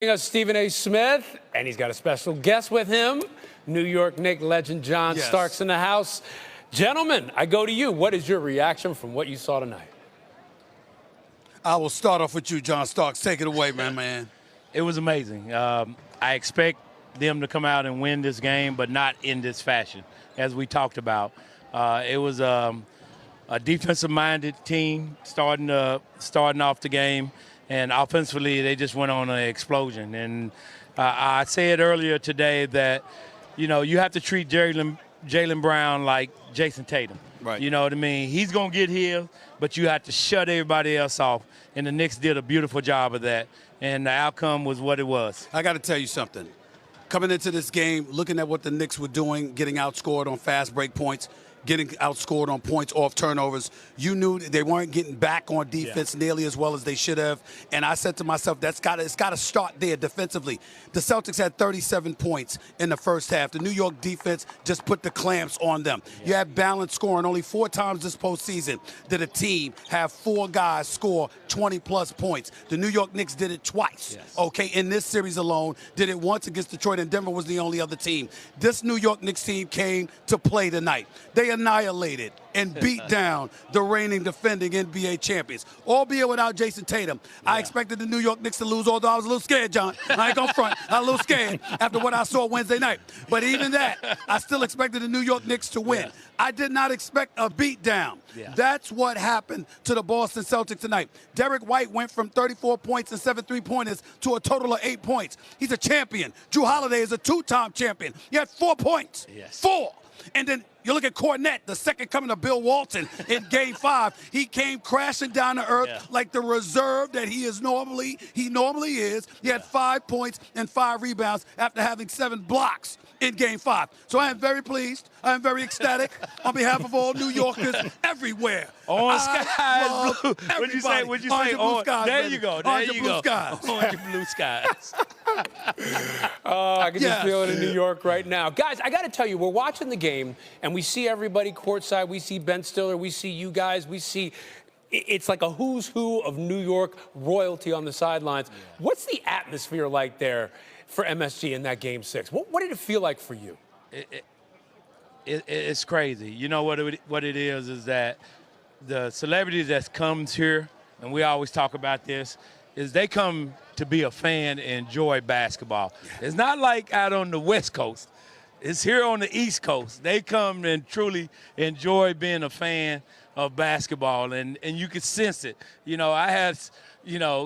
Us Stephen A. Smith, and he's got a special guest with him, New York Knicks legend John Starks in the house. Gentlemen, I go to you. What is your reaction from what you saw tonight? I will start off with you, John Starks. Take it away, man. It was amazing. I expect them to come out and win this game, but not in this fashion, as we talked about. It was a defensive-minded team starting off the game. And offensively, they just went on an explosion. And I said earlier today that, you have to treat Jaylen Brown like Jason Tatum. Right. You know what I mean? He's going to get here, but you have to shut everybody else off. And the Knicks did a beautiful job of that. And the outcome was what it was. I got to tell you something. Coming into this game, looking at what the Knicks were doing, getting outscored on fast break points, getting outscored on points off turnovers. You knew they weren't getting back on defense nearly as well as they should have. And I said to myself, it's got to start there defensively. The Celtics had 37 points in the first half. The New York defense just put the clamps on them. You had balanced scoring. Only 4 times this postseason did a team have 4 guys score 20-plus points. The New York Knicks did it twice, in this series alone. Did it once against Detroit, and Denver was the only other team. This New York Knicks team came to play tonight. They annihilated and beat down the reigning defending NBA champions, albeit without Jason Tatum. I expected the New York Knicks to lose, although I was a little scared, John. I ain't gonna front. I was a little scared after what I saw Wednesday night. But even that, I still expected the New York Knicks to win. I did not expect a beatdown. That's what happened to the Boston Celtics tonight. Derek White went from 34 points and 7 3-pointers to a total of 8 points. He's a champion. Drew Holiday is a 2-time champion. He had 4 points. 4. And then you look at Cornette, the second coming of Bill Walton in Game 5. He came crashing down to earth like the reserve that he normally is. He had 5 points and 5 rebounds after having 7 blocks in Game 5. So I am very pleased. I am very ecstatic on behalf of all New Yorkers everywhere. Orange skies, blue. What'd you say? Orange and blue skies, there baby. you go. Orange and blue skies. Orange and blue skies. I can just feel it in New York right now. Guys, I got to tell you, we're watching the game, and we see everybody courtside. We see Ben Stiller. We see you guys. We see it's like a who's who of New York royalty on the sidelines. What's the atmosphere like there for MSG in that Game 6? What did it feel like for you? It's crazy. You know what it is that the celebrities that comes here, and we always talk about this, is they come to be a fan and enjoy basketball. It's not like out on the West Coast. It's here on the East Coast. They come and truly enjoy being a fan of basketball, and you can sense it. I had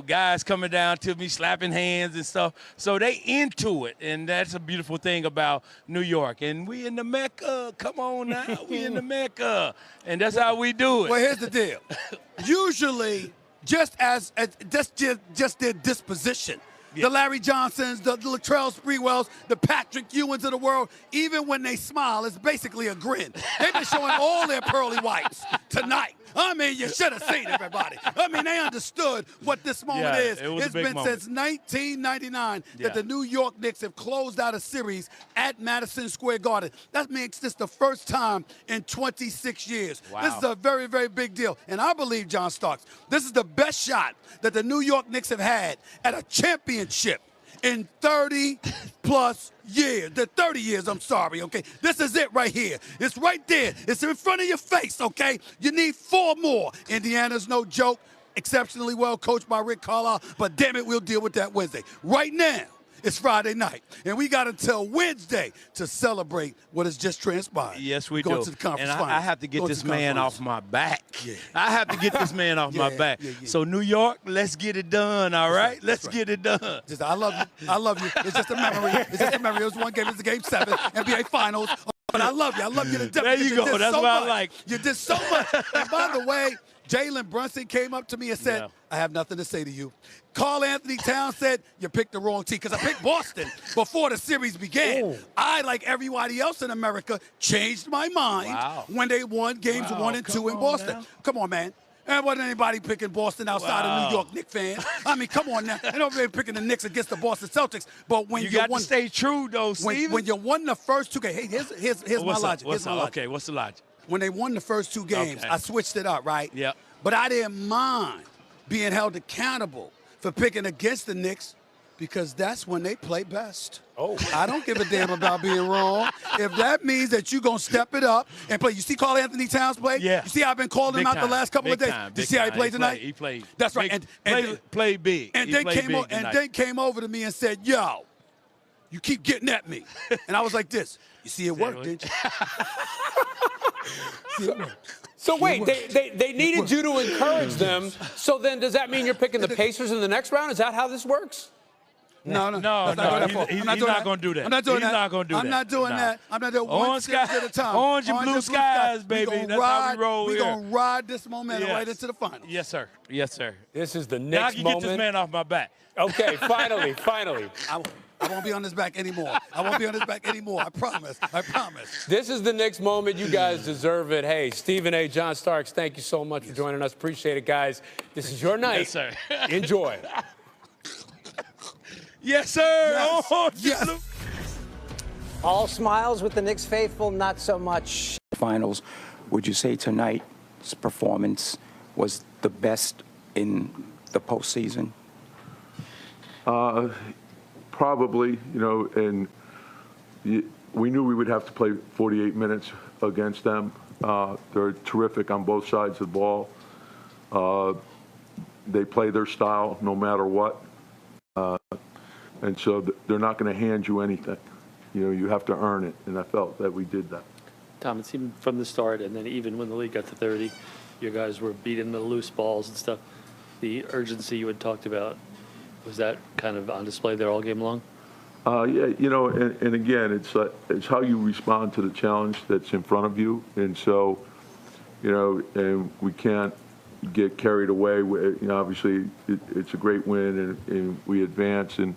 guys coming down to me, slapping hands and stuff. So they into it, and that's a beautiful thing about New York. And we in the Mecca. Come on now, we in the Mecca, and that's how we do it. Well, here's the deal. Usually, just their disposition. The Larry Johnsons, the Latrell Sprewells, the Patrick Ewings of the world, even when they smile, it's basically a grin. They've been showing all their pearly whites tonight. I mean, you should have seen everybody. I mean, they understood what this moment is. It's been since 1999 that the New York Knicks have closed out a series at Madison Square Garden. That makes this the first time in 26 years. This is a very, very big deal. And I believe, John Starks, this is the best shot that the New York Knicks have had at a championship in 30-plus years. The 30 years, I'm sorry, okay? This is it right here. It's right there. It's in front of your face, okay? You need 4 more. Indiana's no joke. Exceptionally well coached by Rick Carlisle, but damn it, we'll deal with that Wednesday. Right now, it's Friday night, and we got until Wednesday to celebrate what has just transpired. Yes, we Going do. to the conference and finals. I have to get this man off my back. I have to get this man off my back. Yeah. So, New York, let's get it done, all right? Let's get it done. I love you. I love you. It's just a memory. It's just a memory. It was one game. It was the Game 7, NBA Finals. But I love you. I love you to death. There you go. That's what I like. You did so much. And by the way, Jalen Brunson came up to me and said, I have nothing to say to you. Karl Anthony Towns said, you picked the wrong team, because I picked Boston before the series began. I, like everybody else in America, changed my mind when they won Games 1 and 2 in Boston. Come on, man. There wasn't anybody picking Boston outside of New York Knicks fans. I mean, come on now. Ain't nobody picking the Knicks against the Boston Celtics. But when you got to stay true, though, Steven. When you won the first 2 games, hey, here's my logic. Okay, what's the logic? When they won the first 2 games, I switched it up, right? Yep. But I didn't mind being held accountable for picking against the Knicks Because that's when they play best. Oh. I don't give a damn about being wrong. If that means that you're going to step it up and play. You see Karl Anthony Towns play? Yeah. You see how I've been calling him out the last couple of days? Did you see how he played tonight? He played. That's right. Played big. And then came over to me and said, yo, you keep getting at me. And I was like this. You see it worked, didn't you? So wait, they needed you to encourage them. So then does that mean you're picking the Pacers in the next round? Is that how this works? No. He's not going to do that. I'm not doing that. He's not going to do that. I'm not doing that. I'm not doing Orange one step at a time. Orange and blue skies, baby. That's how we roll We're here. going to ride this momentum right into the finals. Yes, sir. Yes, sir. This is the Now I next can moment. get this man off my back. Okay, finally. I won't be on his back anymore. I promise. This is the Knicks moment. You guys deserve it. Hey, Stephen A., John Starks, thank you so much for joining us. Appreciate it, guys. This is your night. Yes, sir. Enjoy. Yes, sir. Yes. Oh, Yes. All smiles with the Knicks faithful, not so much. Finals, would you say tonight's performance was the best in the postseason? Probably, and we knew we would have to play 48 minutes against them. They're terrific on both sides of the ball. They play their style no matter what. And so they're not going to hand you anything. You have to earn it, and I felt that we did that. Tom, it seemed from the start, and then even when the league got to 30, you guys were beating the loose balls and stuff. The urgency you had talked about, was that kind of on display there all game long? Yeah, and again, it's how you respond to the challenge that's in front of you. And so, and we can't get carried away. Obviously, it's a great win, and we advance, and,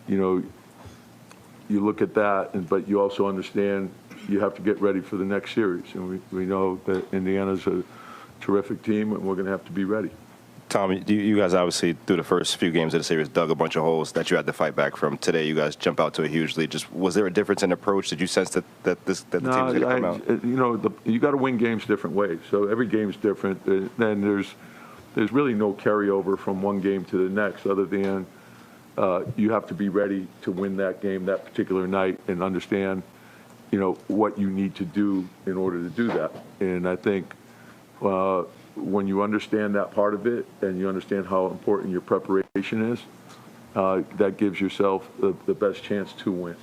you look at that, but you also understand you have to get ready for the next series. And we know that Indiana's a terrific team, and we're going to have to be ready. Tom, you guys obviously, through the first few games of the series, dug a bunch of holes that you had to fight back from. Today, you guys jump out to a huge lead. Just was there a difference in approach? Did you sense that the team was going to come out? You got to win games different ways. So every game's different. Then there's really no carryover from one game to the next, other than you have to be ready to win that game that particular night and understand, what you need to do in order to do that. And I think when you understand that part of it and you understand how important your preparation is, that gives yourself the best chance to win.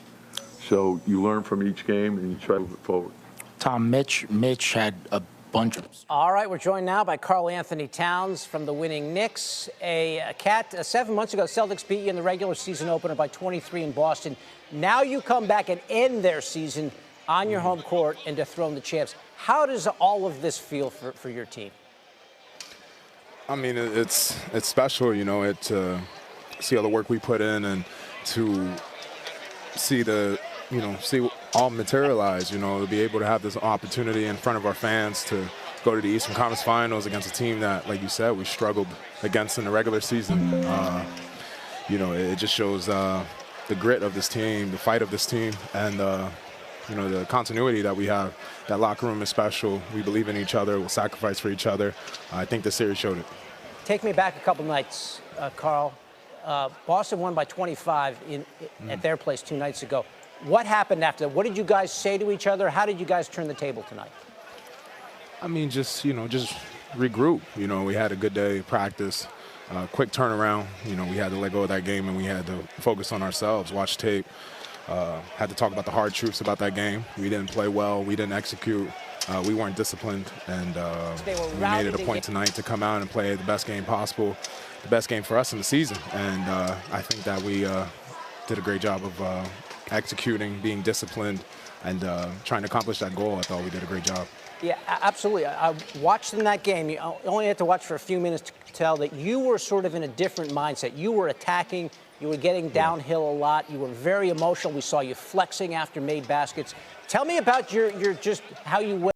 So you learn from each game and you try to move it forward. Tom, Mitch had a bunch of... All right, we're joined now by Karl Anthony Towns from the winning Knicks. Cat, 7 months ago, Celtics beat you in the regular season opener by 23 in Boston. Now you come back and end their season on your home court and dethrone the champs. How does all of this feel for your team? I mean, it's special, to see all the work we put in and to see see all materialize, to be able to have this opportunity in front of our fans to go to the Eastern Conference Finals against a team that, like you said, we struggled against in the regular season. It just shows the grit of this team, the fight of this team, and the continuity that we have. That locker room is special. We believe in each other. We'll sacrifice for each other. I think this series showed it. Take me back a couple nights, Karl. Boston won by 25 at their place 2 nights ago. What happened after that? What did you guys say to each other? How did you guys turn the table tonight? I mean, just regroup. We had a good day of practice, quick turnaround. We had to let go of that game and we had to focus on ourselves, watch tape. Had to talk about the hard truths about that game. We didn't play well. We didn't execute. We weren't disciplined. And we made it a point tonight to come out and play the best game possible, the best game for us in the season. And I think that we did a great job of executing, being disciplined, and trying to accomplish that goal. I thought we did a great job. Yeah, absolutely. I watched in that game. You only had to watch for a few minutes to tell that you were sort of in a different mindset. You were attacking. You were getting downhill a lot. You were very emotional. We saw you flexing after made baskets. Tell me about your just how you went.